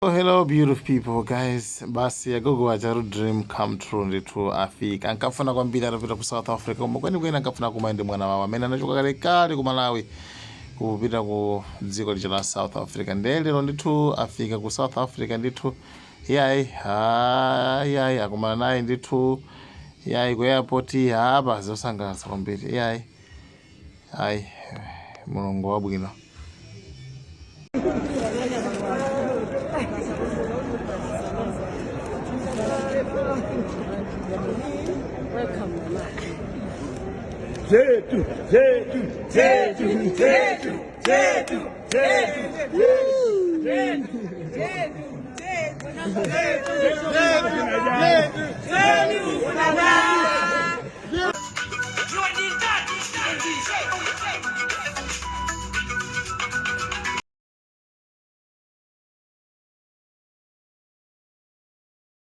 Oh, hello beautiful people guys, basi agogo ajaru dream come true nditu afika ankafuna kwambiri atapita ku South Africa koma kwenikweni ankafuna kumaende mwana wawo amene anachoka kalekale ku Malawi kupita ku dziko lija la South Africa ndiye lero ndithu afika ku South Africa ndithu yayi akumana naye ndithu yayi ku airport apa zosangalatsa kwambiri yayi mulungu wabwino. Welcome, Mama. Zetu, zetu, zetu, zetu, zetu, zetu,